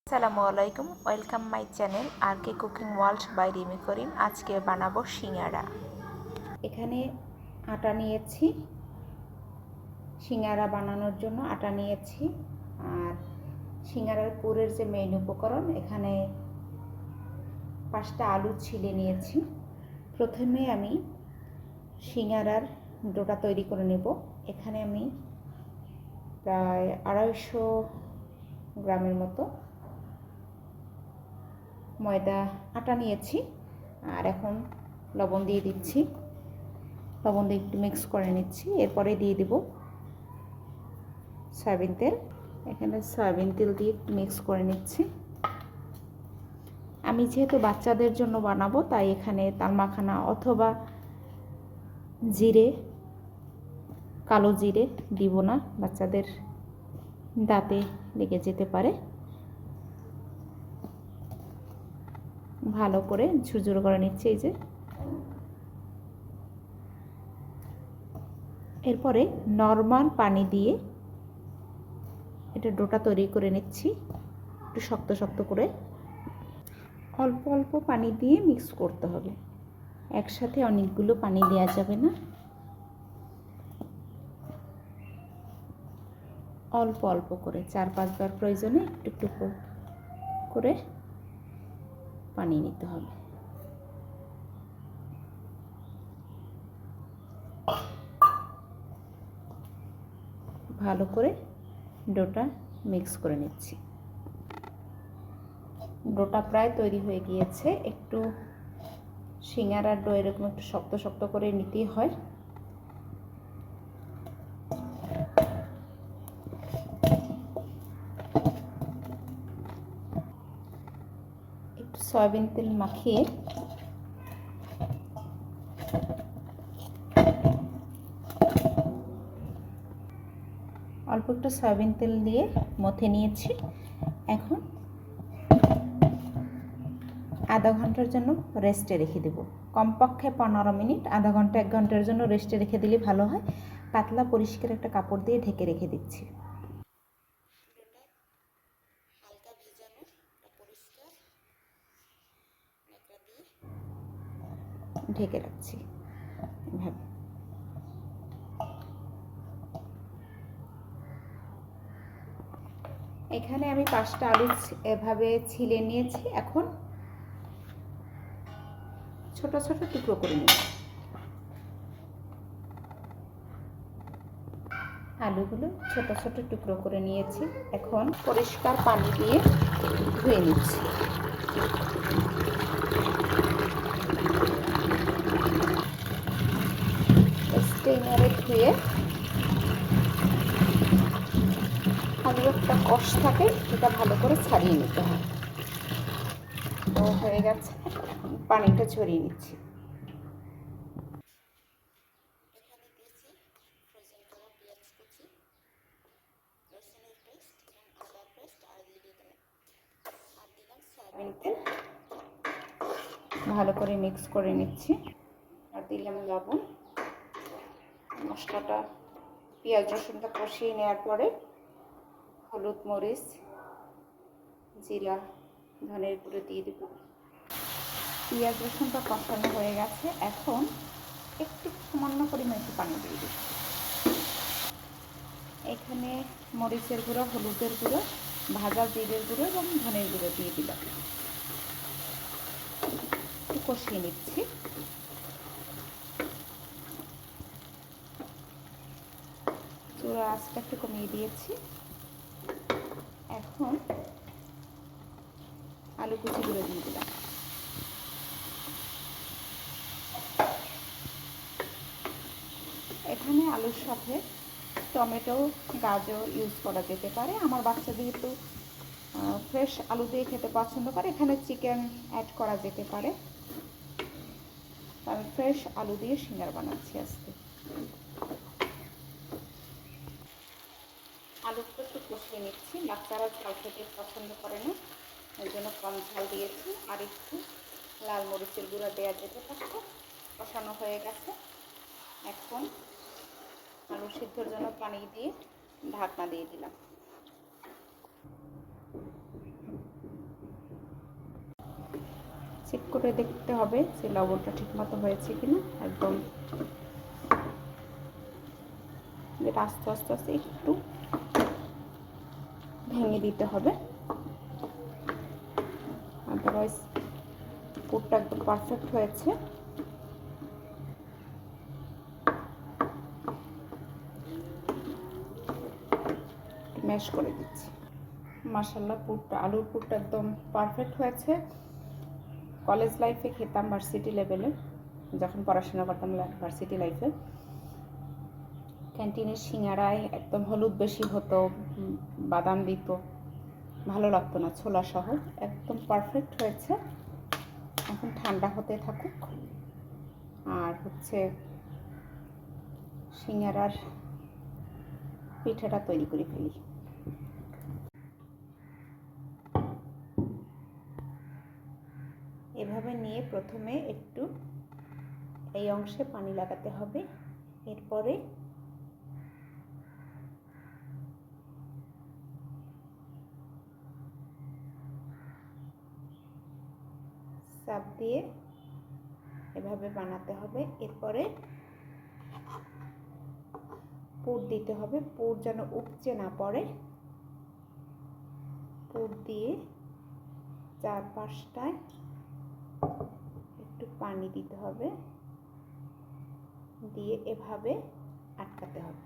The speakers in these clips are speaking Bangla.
আসসালামু আলাইকুম, welcome my channel R K cooking world by Rimi Karim. আজকে বানাবো সিঙ্গারা। এখানে আটা নিয়েছি, সিঙ্গারা বানানোর জন্য আটা নিয়েছি। আর সিঙ্গারার পুরের যে মেইন উপকরণ, এখানে 5টা আলু ছিলে নিয়েছি। প্রথমে আমি সিঙ্গারার ডোটা তৈরি করে নেব। এখানে আমি প্রায় 250 গ্রামের মতো ময়দা আটা নিয়েছি। আর এখন লবণ দিয়ে দিচ্ছি, লবণ দিয়ে একটু মিক্স করে নিচ্ছি। এরপরে দিয়ে দেব সয়াবিন তেল। এখানে সয়াবিন তেল দিয়ে মিক্স করে নিচ্ছি। আমি যেহেতু বাচ্চাদের জন্য বানাবো, তাই এখানে তালমাখানা অথবা জিরে, কালো জিরে দিব না, বাচ্চাদের দাঁতে লেগে যেতে পারে। ভালো করে ঝুরঝুর করে নিচ্ছি। এই যে এরপরে নরমাল পানি দিয়ে এটা ডোটা তৈরি করে নিচ্ছি, একটু শক্ত শক্ত করে। অল্প অল্প পানি দিয়ে মিক্স করতে হবে, একসাথে অনেকগুলো পানি দেওয়া যাবে না। অল্প অল্প করে 4-5 বার প্রয়োজনে একটু একটু করে পানি নিতে হবে। ভালো করে ডোটা মিক্স করে নিচ্ছি। ডোটা প্রায় তৈরি হয়ে গিয়েছে। একটু সিঙ্গারার ডো এরকম একটু শক্ত শক্ত করে নিতেই হয়। একটু সয়াবিন তেল মাখিয়ে অল্প একটু সয়াবিন তেল দিয়ে মথে নিয়েছি। এখন আধা ঘন্টার জন্য রেস্টে রেখে দেব। কমপক্ষে 15 মিনিট, আধা ঘন্টা 1 ঘন্টার জন্য রেস্টে রেখে দিলে ভালো হয়। পাতলা পরিষ্কার একটা কাপড় দিয়ে ঢেকে রেখে দিচ্ছি। হালকা ভেজানো পরিষ্কার ন্যাকড়া দিয়ে ঢেকে রাখছি এভাবে। এখানে আমি 5টা আলু এভাবে ছিলে নিয়েছি। এখন ছোট ছোট টুকরো করে নেব। আলুগুলো ছোট ছোট টুকরো করে নিয়েছি। এখন পরিষ্কার পানি দিয়ে ধুয়ে নিচ্ছি। স্টেইনারে ধুয়ে আলুর একটা কষ থাকে, এটা ভালো করে ছাড়িয়ে নিতে হয়। তো হয়ে গেছে, এখন পানিটা ঝরিয়ে নিচ্ছি। এখানে দিয়েছি ফ্রোজেন করা পেঁয়াজ কুচি, রসুনের পেস্ট এবং আদার পেস্ট, আর দিয়ে দিলাম সয়াবিন তেল। ভালো করে মিক্স করে নিচ্ছি। আর দিলাম লবণ। মশলাটা পেঁয়াজ রসুনটা কষিয়ে নেওয়ার পরে হলুদ, মরিচ, জিরা, ধনের গুঁড়ো দিয়ে দেব। পেঁয়াজ রসুনটা কষানো হয়ে গেছে। এখন একটু সামান্য পরিমাণ একটু পানি দিয়ে দেব। এখানে মরিচের গুঁড়ো, হলুদের গুঁড়ো, ভাজা জিরের গুঁড়ো এবং ধনের গুঁড়ো দিয়ে দিলাম। একটু কষিয়ে নিচ্ছি। চুলা আঁচটা একটু কমিয়ে দিয়েছি। এখন আলু কুচিগুলো দিয়ে দিলাম। এখানে আলুর সাথে টমেটো, গাজর ইউজ করা যেতে পারে। আমার বাচ্চা যেহেতু ফ্রেশ আলু দিয়ে খেতে পছন্দ করে, এখানে চিকেন অ্যাড করা যেতে পারে। আমি ফ্রেশ আলু দিয়ে সিঙ্গারা বানাচ্ছি আজকে। আলুটা একটু কষিয়ে নিচ্ছি। বাচ্চারা ঝাল খেতে পছন্দ করে না, ওই জন্য কম ঝাল দিয়েছি। আর একটু লাল মরিচের গুঁড়া দেওয়া যেতে পারতো। কষানো হয়ে গেছে। এখন আলু সিদ্ধর জন্য পানি দিয়ে ঢাকনা দিয়ে দিলাম। চেক করে দেখতে হবে যে লবণটা ঠিকমতো হয়েছে কিনা। একদম যেটা আস্তে আস্তে আস্তে একটু ভেঙে দিতে হবে, আদারওয়াইজ পুরটা একদম পারফেক্ট হয়েছে। ম্যাশ করে দিচ্ছি। মাশাআল্লাহ পুরটা, আলুর পুরটা একদম পারফেক্ট হয়েছে। কলেজ লাইফে খেতাম, ভার্সিটি লেভেলে যখন পড়াশোনা করতাম, ভার্সিটি লাইফে ক্যান্টিনের সিঙ্গারায় একদম হলুদ বেশি হতো, বাদাম দিত, ভালো লাগতো না, ছোলা সহ। একদম পারফেক্ট হয়েছে। এখন ঠান্ডা হতে থাকুক। আর হচ্ছে সিঙ্গারার পিঠাটা তৈরি করে ফেলি। এভাবে নিয়ে প্রথমে একটু এই অংশে পানি লাগাতে হবে, এরপরে চাপ দিয়ে এভাবে বানাতে হবে। এরপরে পুর দিতে হবে, পুর যেন উপচে না পড়ে। পুর দিয়ে চারপাশটায় একটু পানি দিতে হবে, দিয়ে এভাবে আটকাতে হবে।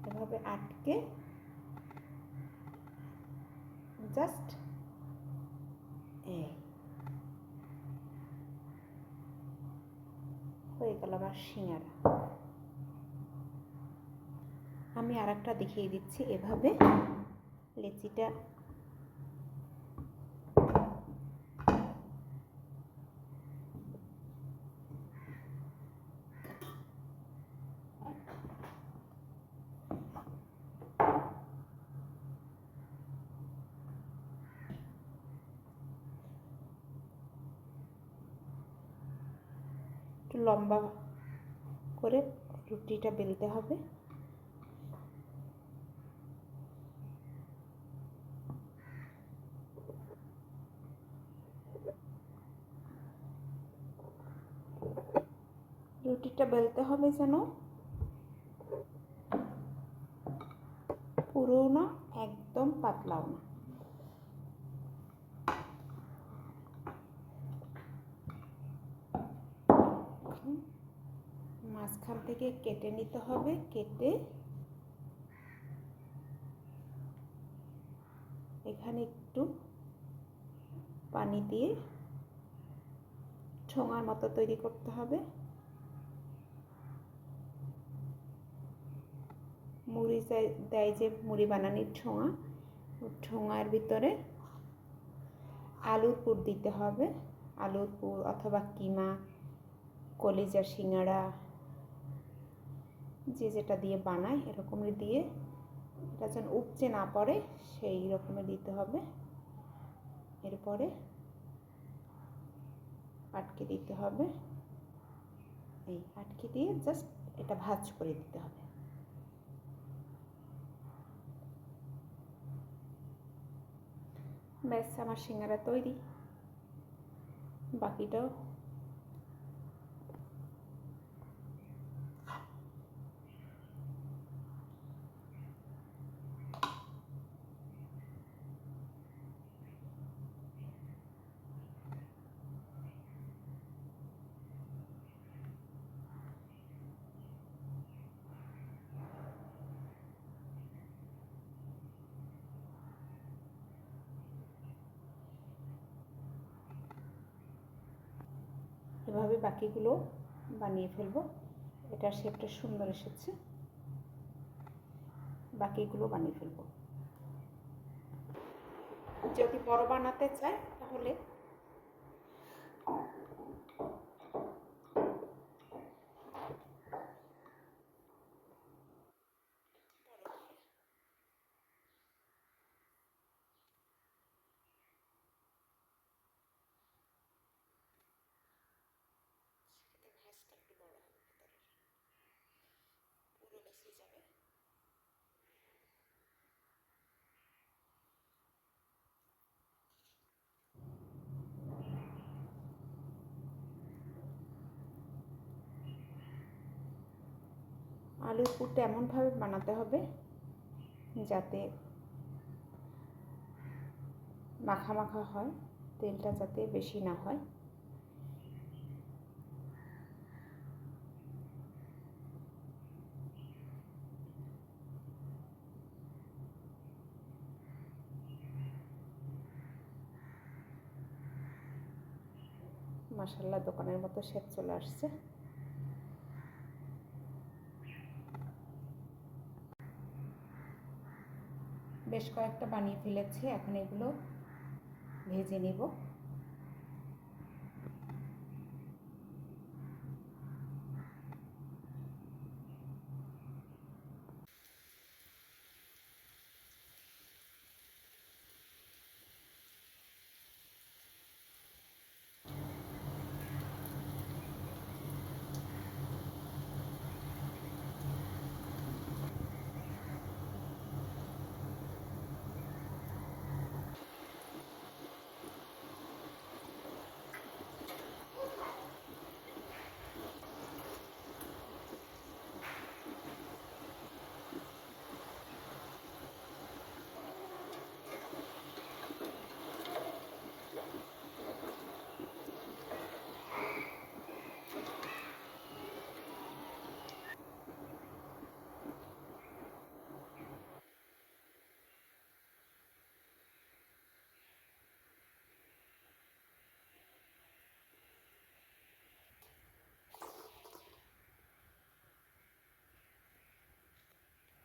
এভাবে আটকে জাস্ট হয়ে গেল আমার সিঙ্গারা। আমি আর একটা দেখিয়ে দিচ্ছি। এভাবে লেচিটা একটু লম্বা করে রুটিটা বেলতে হবে। রুটিটা বেলতে হবে যেন পুরো না, একদম পাতলাও না। মাঝখান থেকে কেটে নিতে হবে, কেটে এখানে একটু পানি দিয়ে ঠোঙার মতো তৈরি করতে হবে। মুড়ি দেয় যে মুড়ি বানানির ঠোঙা, ঠোঙার ভিতরে আলুর পুর দিতে হবে। আলুর পুর অথবা কিমা, কলিজা সিঙ্গাড়া, যে যেটা দিয়ে বানায় এরকমই দিয়ে, এটা যেন উপচে না পড়ে সেই রকমের দিতে হবে। এরপরে আটকে দিতে হবে, এই আটকে দিয়ে জাস্ট এটা ভাঁজ করে দিতে হবে। ব্যাস, আমার সিঙ্গারা তৈরি। বাকিটাও এভাবে বাকিগুলো বানিয়ে ফেলবো। এটার শেপটা সুন্দর এসেছে, বাকিগুলো বানিয়ে ফেলবো। যদি বড় বানাতে চায় তাহলে পুরো বেশি যাবে। আলুর পুরটা এমনভাবে বানাতে হবে যাতে মাখা মাখা হয়, তেলটা যাতে বেশি না হয়। মাশাআল্লাহ দোকানের মতো শেপ চলে আসছে। বেশ কয়েকটা বানিয়ে ফেলেছি, এখন এগুলো ভেজে নিব।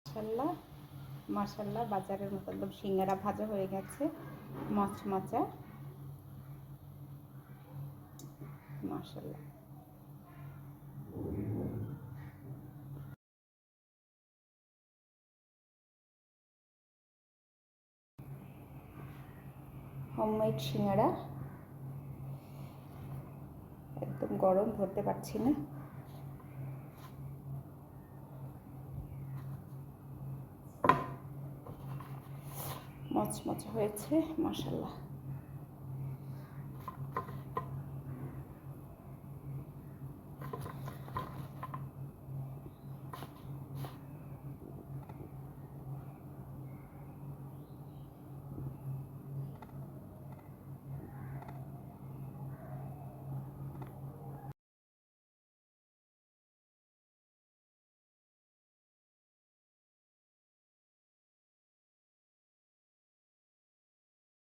মাশাআল্লাহ মাশাআল্লাহ, বাজারের মতো একদম সিঙ্গারা ভাজা হয়ে গেছে, মচমচা। মাশাআল্লাহ। হোমমেড সিঙ্গারা, একদম গরম, ধরতে পারছি না। মচমচে হয়েছে মাশাআল্লাহ।